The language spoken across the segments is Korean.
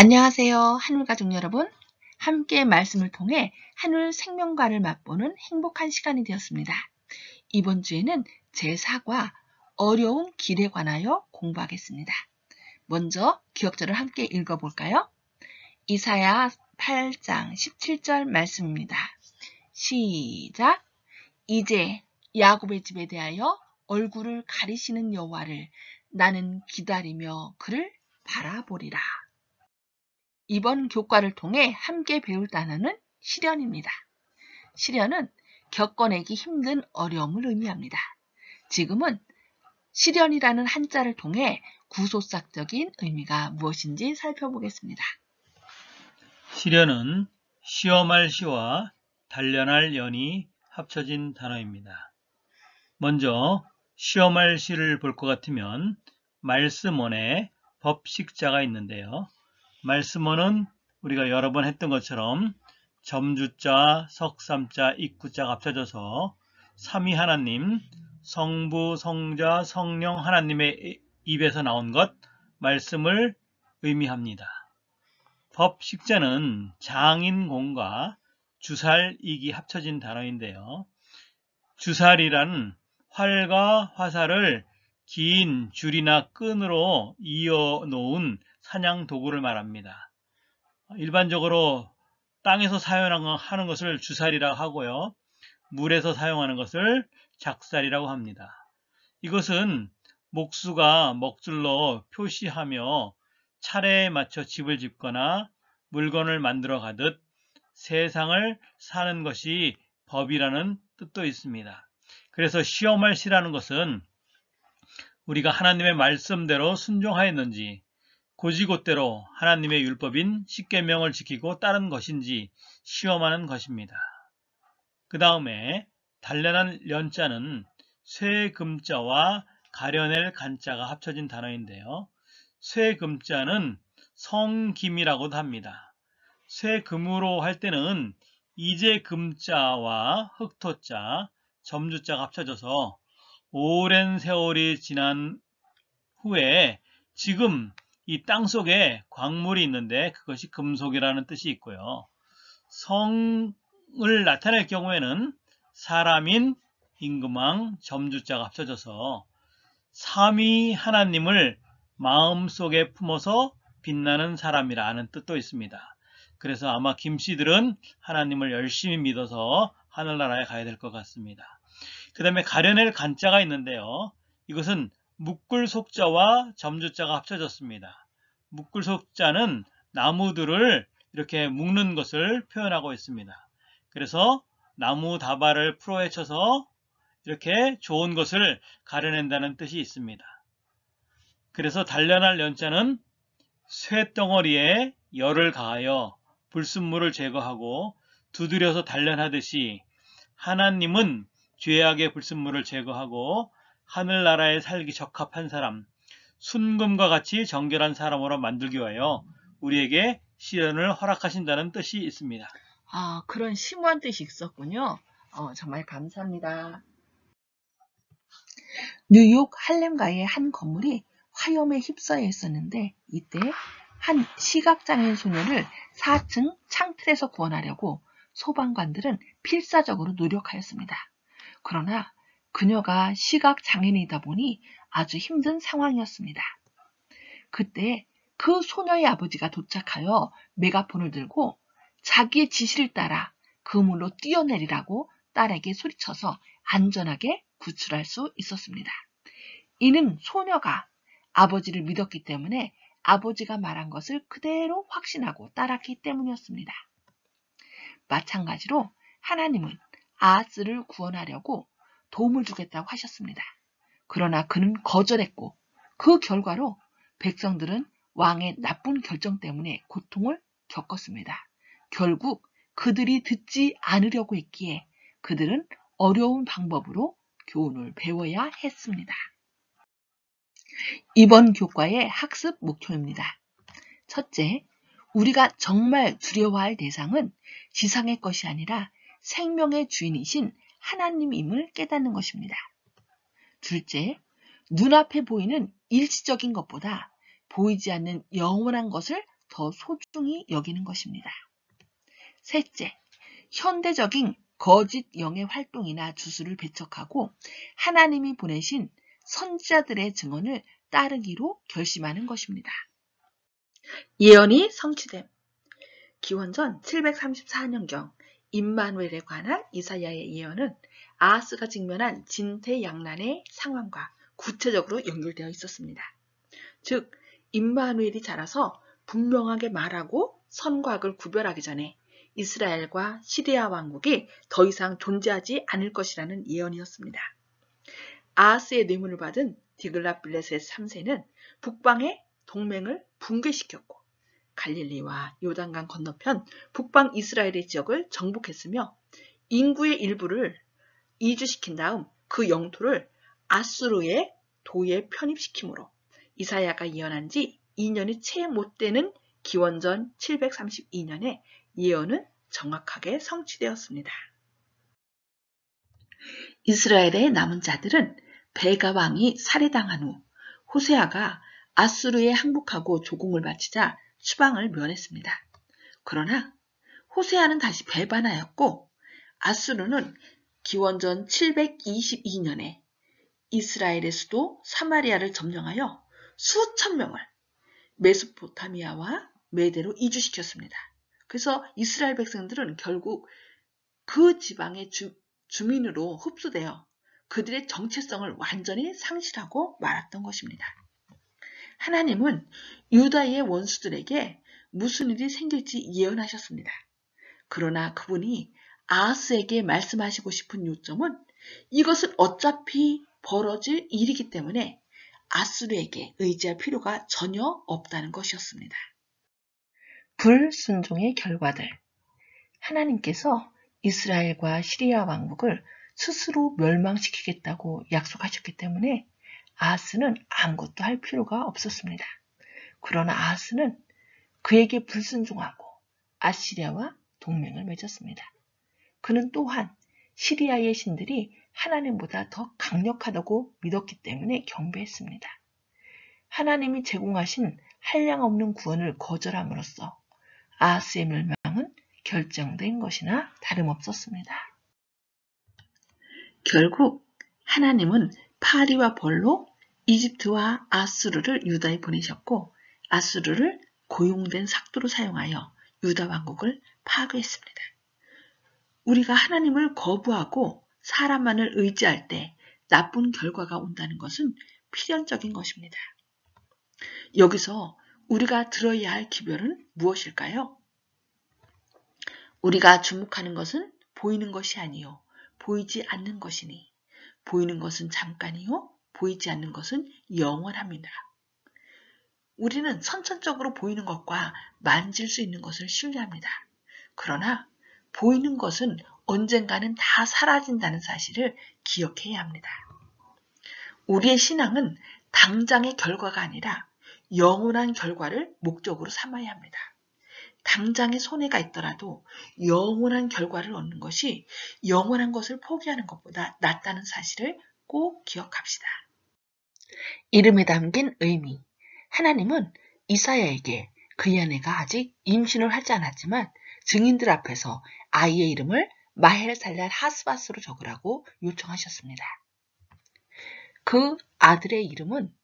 안녕하세요. 한울가족 여러분. 함께 말씀을 통해 한울 생명과를 맛보는 행복한 시간이 되었습니다. 이번 주에는 제4과 어려운 길에 관하여 공부하겠습니다. 먼저 기억절을 함께 읽어볼까요? 이사야 8장 17절 말씀입니다. 시작! 이제 야곱의 집에 대하여 얼굴을 가리시는 여호와를 나는 기다리며 그를 바라보리라. 이번 교과를 통해 함께 배울 단어는 시련입니다. 시련은 겪어내기 힘든 어려움을 의미합니다. 지금은 시련이라는 한자를 통해 구속사적인 의미가 무엇인지 살펴보겠습니다. 시련은 시험할 시와 단련할 연이 합쳐진 단어입니다. 먼저 시험할 시를 볼 것 같으면 말씀원에 법식자가 있는데요. 말씀원은 우리가 여러 번 했던 것처럼 점주자, 석삼자, 입구자가 합쳐져서 삼위 하나님, 성부, 성자, 성령 하나님의 입에서 나온 것, 말씀을 의미합니다. 법식자는 장인공과 주살익이 합쳐진 단어인데요. 주살이란 활과 화살을 긴 줄이나 끈으로 이어놓은 사냥 도구를 말합니다. 일반적으로 땅에서 사용하는 것을 주살이라고 하고요. 물에서 사용하는 것을 작살이라고 합니다. 이것은 목수가 먹줄로 표시하며 차례에 맞춰 집을 짓거나 물건을 만들어 가듯 세상을 사는 것이 법이라는 뜻도 있습니다. 그래서 시험할 시라는 것은 우리가 하나님의 말씀대로 순종하였는지 고지고대로 하나님의 율법인 십계명을 지키고 따른 것인지 시험하는 것입니다. 그 다음에 단련한 련자는 쇠금자와 가려낼 간자가 합쳐진 단어인데요. 쇠금자는 성김이라고도 합니다. 쇠금으로 할 때는 이제금자와 흑토자, 점주자가 합쳐져서 오랜 세월이 지난 후에 지금 이 땅속에 광물이 있는데 그것이 금속이라는 뜻이 있고요. 성을 나타낼 경우에는 사람인 임금왕, 점주자가 합쳐져서 삼위 하나님을 마음속에 품어서 빛나는 사람이라는 뜻도 있습니다. 그래서 아마 김씨들은 하나님을 열심히 믿어서 하늘나라에 가야 될 것 같습니다. 그 다음에 가려낼 간자가 있는데요. 이것은 묶을속자와 점주자가 합쳐졌습니다. 묶을속자는 나무들을 이렇게 묶는 것을 표현하고 있습니다. 그래서 나무 다발을 풀어헤쳐서 이렇게 좋은 것을 가려낸다는 뜻이 있습니다. 그래서 단련할 연자는 쇠덩어리에 열을 가하여 불순물을 제거하고 두드려서 단련하듯이 하나님은 죄악의 불순물을 제거하고 하늘나라에 살기 적합한 사람, 순금과 같이 정결한 사람으로 만들기 위하여 우리에게 시련을 허락하신다는 뜻이 있습니다. 그런 심오한 뜻이 있었군요. 정말 감사합니다. 뉴욕 할렘가의 한 건물이 화염에 휩싸여 있었는데 이때 한 시각장애인 소녀를 4층 창틀에서 구원하려고 소방관들은 필사적으로 노력하였습니다. 그러나 그녀가 시각장애인이다 보니 아주 힘든 상황이었습니다. 그때 그 소녀의 아버지가 도착하여 메가폰을 들고 자기의 지시를 따라 그물로 뛰어내리라고 딸에게 소리쳐서 안전하게 구출할 수 있었습니다. 이는 소녀가 아버지를 믿었기 때문에 아버지가 말한 것을 그대로 확신하고 따랐기 때문이었습니다. 마찬가지로 하나님은 아하스를 구원하려고 도움을 주겠다고 하셨습니다. 그러나 그는 거절했고 그 결과로 백성들은 왕의 나쁜 결정 때문에 고통을 겪었습니다. 결국 그들이 듣지 않으려고 했기에 그들은 어려운 방법으로 교훈을 배워야 했습니다. 이번 교과의 학습 목표입니다. 첫째, 우리가 정말 두려워할 대상은 지상의 것이 아니라 생명의 주인이신 하나님임을 깨닫는 것입니다. 둘째, 눈앞에 보이는 일시적인 것보다 보이지 않는 영원한 것을 더 소중히 여기는 것입니다. 셋째, 현대적인 거짓 영의 활동이나 주술을 배척하고 하나님이 보내신 선지자들의 증언을 따르기로 결심하는 것입니다. 예언이 성취됨. 기원전 734년경 임마누엘에 관한 이사야의 예언은 아하스가 직면한 진퇴양난의 상황과 구체적으로 연결되어 있었습니다. 즉, 임마누엘이 자라서 분명하게 말하고 선과 악을 구별하기 전에 이스라엘과 시리아 왕국이 더 이상 존재하지 않을 것이라는 예언이었습니다. 아하스의 뇌물을 받은 디글랏빌레셋 3세는 북방의 동맹을 붕괴시켰고 갈릴리와 요단강 건너편 북방 이스라엘의 지역을 정복했으며 인구의 일부를 이주시킨 다음 그 영토를 아수르의 도에 편입시키므로 이사야가 예언한 지 2년이 채 못 되는 기원전 732년에 예언은 정확하게 성취되었습니다. 이스라엘의 남은 자들은 베가 왕이 살해당한 후 호세아가 아수르에 항복하고 조공을 바치자 추방을 면했습니다. 그러나 호세아는 다시 배반하였고 아수르는 기원전 722년에 이스라엘의 수도 사마리아를 점령하여 수천 명을 메소포타미아와 메대로 이주시켰습니다. 그래서 이스라엘 백성들은 결국 그 지방의 주민으로 흡수되어 그들의 정체성을 완전히 상실하고 말았던 것입니다. 하나님은 유다의 원수들에게 무슨 일이 생길지 예언하셨습니다. 그러나 그분이 아하스에게 말씀하시고 싶은 요점은 이것은 어차피 벌어질 일이기 때문에 아수르에게 의지할 필요가 전혀 없다는 것이었습니다. 불순종의 결과들. 하나님께서 이스라엘과 시리아 왕국을 스스로 멸망시키겠다고 약속하셨기 때문에 아하스는 아무것도 할 필요가 없었습니다. 그러나 아하스는 그에게 불순종하고 아시리아와 동맹을 맺었습니다. 그는 또한 시리아의 신들이 하나님보다 더 강력하다고 믿었기 때문에 경배했습니다. 하나님이 제공하신 한량없는 구원을 거절함으로써 아하스의 멸망은 결정된 것이나 다름없었습니다. 결국 하나님은 파리와 벌로 이집트와 아수르를 유다에 보내셨고 아수르를 고용된 삭도로 사용하여 유다 왕국을 파괴했습니다. 우리가 하나님을 거부하고 사람만을 의지할 때 나쁜 결과가 온다는 것은 필연적인 것입니다. 여기서 우리가 들어야 할 기별은 무엇일까요? 우리가 주목하는 것은 보이는 것이 아니요 보이지 않는 것이니 보이는 것은 잠깐이요 보이지 않는 것은 영원합니다. 우리는 선천적으로 보이는 것과 만질 수 있는 것을 신뢰합니다. 그러나 보이는 것은 언젠가는 다 사라진다는 사실을 기억해야 합니다. 우리의 신앙은 당장의 결과가 아니라 영원한 결과를 목적으로 삼아야 합니다. 당장의 손해가 있더라도 영원한 결과를 얻는 것이 영원한 것을 포기하는 것보다 낫다는 사실을 꼭 기억합시다. 이름에 담긴 의미. 하나님은 이사야에게 그의 아내가 아직 임신을 하지 않았지만 증인들 앞에서 아이의 이름을 마헬살랄 하스바스로 적으라고 요청하셨습니다. 그 아들의 이름은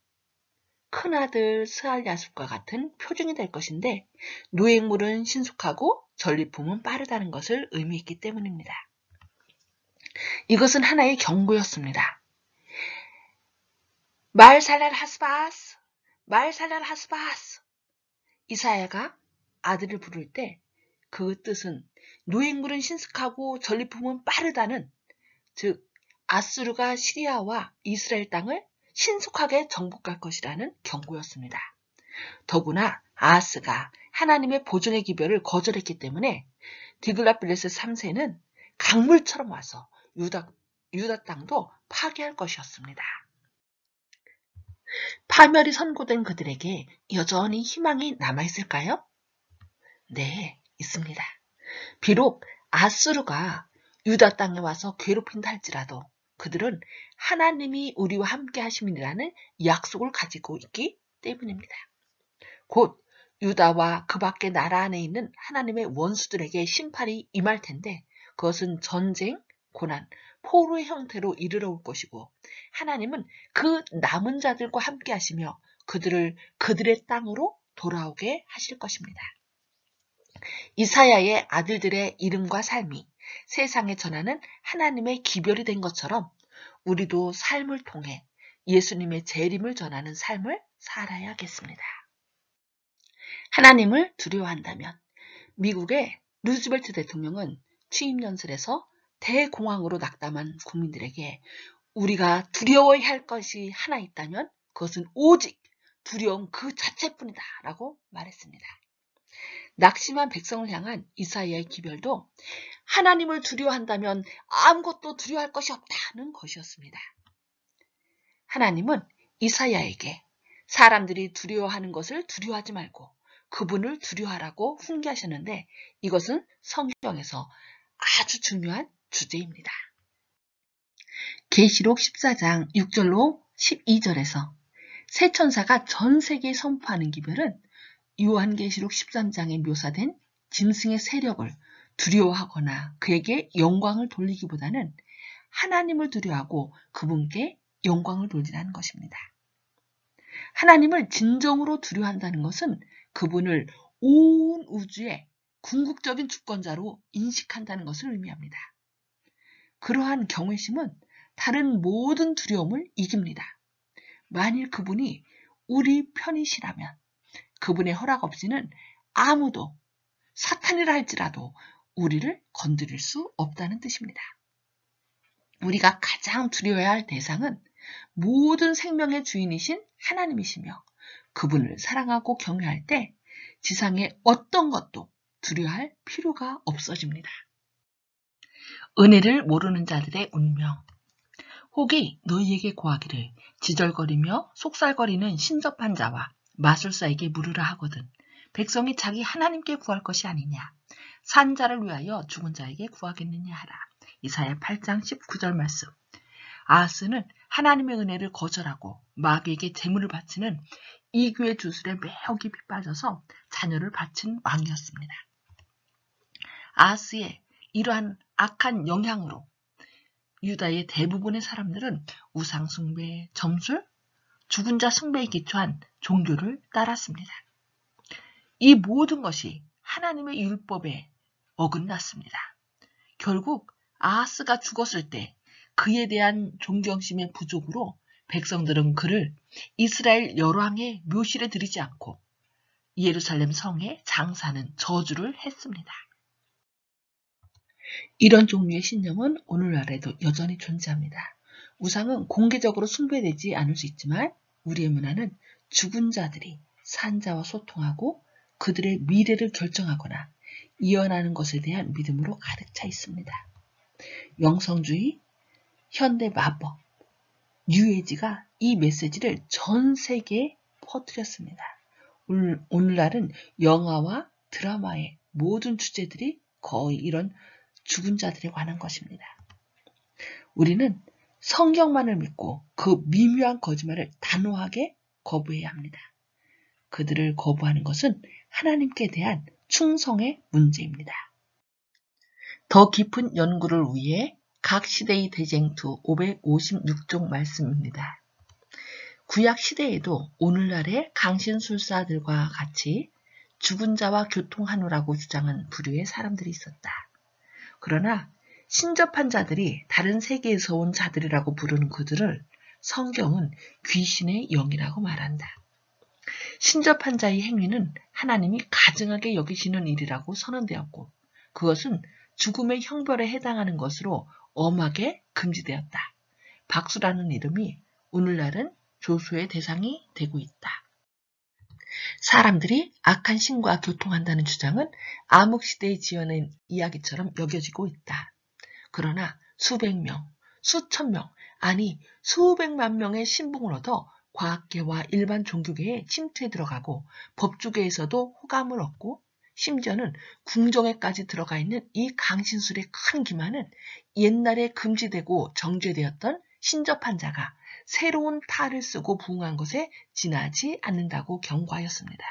큰아들 스알야숲과 같은 표징이 될 것인데 노획물은 신속하고 전리품은 빠르다는 것을 의미했기 때문입니다. 이것은 하나의 경고였습니다. 마헬살랄 하스바스, 마헬살랄 하스바스. 이사야가 아들을 부를 때 그 뜻은 노획물은 신속하고 전리품은 빠르다는, 즉 아수르가 시리아와 이스라엘 땅을 신속하게 정복할 것이라는 경고였습니다. 더구나 아하스가 하나님의 보존의 기별을 거절했기 때문에 디글랏빌레셋 3세는 강물처럼 와서 유다 땅도 파괴할 것이었습니다. 파멸이 선고된 그들에게 여전히 희망이 남아있을까요? 네, 있습니다. 비록 아수르가 유다 땅에 와서 괴롭힌다 할지라도 그들은 하나님이 우리와 함께 하심이라는 약속을 가지고 있기 때문입니다. 곧 유다와 그 밖의 나라 안에 있는 하나님의 원수들에게 심판이 임할 텐데 그것은 전쟁, 고난, 포로의 형태로 이르러 올 것이고 하나님은 그 남은 자들과 함께 하시며 그들을 그들의 땅으로 돌아오게 하실 것입니다. 이사야의 아들들의 이름과 삶이 세상에 전하는 하나님의 기별이 된 것처럼 우리도 삶을 통해 예수님의 재림을 전하는 삶을 살아야겠습니다. 하나님을 두려워한다면 미국의 루즈벨트 대통령은 취임 연설에서 대공황으로 낙담한 국민들에게 우리가 두려워해야 할 것이 하나 있다면 그것은 오직 두려움 그 자체뿐이다 라고 말했습니다. 낙심한 백성을 향한 이사야의 기별도 하나님을 두려워한다면 아무것도 두려워할 것이 없다는 것이었습니다. 하나님은 이사야에게 사람들이 두려워하는 것을 두려워하지 말고 그분을 두려워하라고 훈계하셨는데 이것은 성경에서 아주 중요한 주제입니다. 계시록 14장 6절로 12절에서 새 천사가 전 세계에 선포하는 기별은 요한계시록 13장에 묘사된 짐승의 세력을 두려워하거나 그에게 영광을 돌리기보다는 하나님을 두려워하고 그분께 영광을 돌리라는 것입니다. 하나님을 진정으로 두려워한다는 것은 그분을 온 우주의 궁극적인 주권자로 인식한다는 것을 의미합니다. 그러한 경외심은 다른 모든 두려움을 이깁니다. 만일 그분이 우리 편이시라면 그분의 허락 없이는 아무도 사탄이라 할지라도 우리를 건드릴 수 없다는 뜻입니다. 우리가 가장 두려워해야 할 대상은 모든 생명의 주인이신 하나님이시며 그분을 사랑하고 경외할 때 지상의 어떤 것도 두려워할 필요가 없어집니다. 은혜를 모르는 자들의 운명. 혹이 너희에게 고하기를 지절거리며 속살거리는 신접한 자와 마술사에게 물으라 하거든 백성이 자기 하나님께 구할 것이 아니냐 산 자를 위하여 죽은 자에게 구하겠느냐 하라. 이사야 8장 19절 말씀. 아하스는 하나님의 은혜를 거절하고 마귀에게 재물을 바치는 이교의 주술에 매우 깊이 빠져서 자녀를 바친 왕이었습니다. 아하스의 이러한 악한 영향으로 유다의 대부분의 사람들은 우상 숭배, 점술, 죽은 자 숭배에 기초한 종교를 따랐습니다. 이 모든 것이 하나님의 율법에 어긋났습니다. 결국 아하스가 죽었을 때 그에 대한 존경심의 부족으로 백성들은 그를 이스라엘 열왕의 묘실에 들이지 않고 예루살렘 성에 장사하는 저주를 했습니다. 이런 종류의 신념은 오늘날에도 여전히 존재합니다. 우상은 공개적으로 숭배되지 않을 수 있지만 우리의 문화는 죽은 자들이 산자와 소통하고 그들의 미래를 결정하거나 이어나는 것에 대한 믿음으로 가득 차 있습니다. 영성주의, 현대 마법, 뉴에이지가 이 메시지를 전 세계에 퍼뜨렸습니다. 오늘날은 영화와 드라마의 모든 주제들이 거의 이런 죽은 자들에 관한 것입니다. 우리는 성경만을 믿고 그 미묘한 거짓말을 단호하게 거부해야 합니다. 그들을 거부하는 것은 하나님께 대한 충성의 문제입니다. 더 깊은 연구를 위해 각 시대의 대쟁투 556종 말씀입니다. 구약 시대에도 오늘날의 강신술사들과 같이 죽은 자와 교통하노라고 주장한 부류의 사람들이 있었다. 그러나 신접한 자들이 다른 세계에서 온 자들이라고 부르는 그들을 성경은 귀신의 영이라고 말한다. 신접한 자의 행위는 하나님이 가증하게 여기시는 일이라고 선언되었고 그것은 죽음의 형벌에 해당하는 것으로 엄하게 금지되었다. 박수라는 이름이 오늘날은 조소의 대상이 되고 있다. 사람들이 악한 신과 교통한다는 주장은 암흑시대에 지어낸 이야기처럼 여겨지고 있다. 그러나 수백 명, 수천 명, 아니 수백만 명의 신봉을 얻어 과학계와 일반 종교계에 침투해 들어가고 법조계에서도 호감을 얻고 심지어는 궁정에까지 들어가 있는 이 강신술의 큰 기만은 옛날에 금지되고 정죄되었던 신접한 자가 새로운 탈을 쓰고 부응한 것에 지나지 않는다고 경고하였습니다.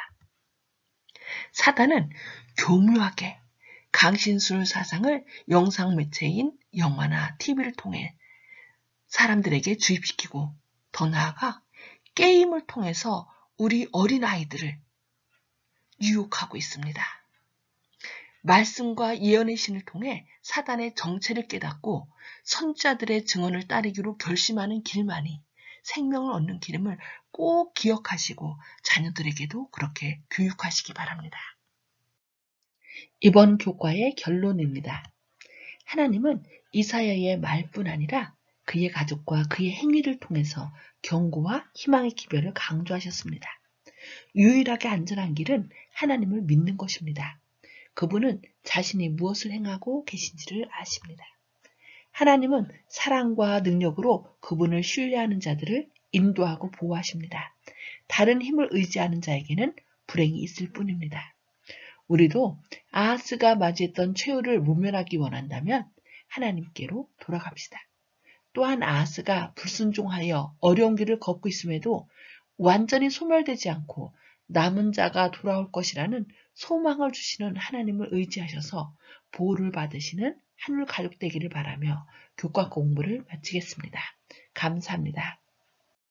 사단은 교묘하게 강신술 사상을 영상 매체인 영화나 TV를 통해 사람들에게 주입시키고 더 나아가 게임을 통해서 우리 어린아이들을 유혹하고 있습니다. 말씀과 예언의 신을 통해 사단의 정체를 깨닫고 선지자들의 증언을 따르기로 결심하는 길만이 생명을 얻는 길임을 꼭 기억하시고 자녀들에게도 그렇게 교육하시기 바랍니다. 이번 교과의 결론입니다. 하나님은 이사야의 말뿐 아니라 그의 가족과 그의 행위를 통해서 경고와 희망의 기별을 강조하셨습니다. 유일하게 안전한 길은 하나님을 믿는 것입니다. 그분은 자신이 무엇을 행하고 계신지를 아십니다. 하나님은 사랑과 능력으로 그분을 신뢰하는 자들을 인도하고 보호하십니다. 다른 힘을 의지하는 자에게는 불행이 있을 뿐입니다. 우리도 아하스가 맞이했던 최후를 모면하기 원한다면 하나님께로 돌아갑시다. 또한 아하스가 불순종하여 어려운 길을 걷고 있음에도 완전히 소멸되지 않고 남은 자가 돌아올 것이라는 소망을 주시는 하나님을 의지하셔서 보호를 받으시는 하늘 가족 되기를 바라며 교과 공부를 마치겠습니다. 감사합니다.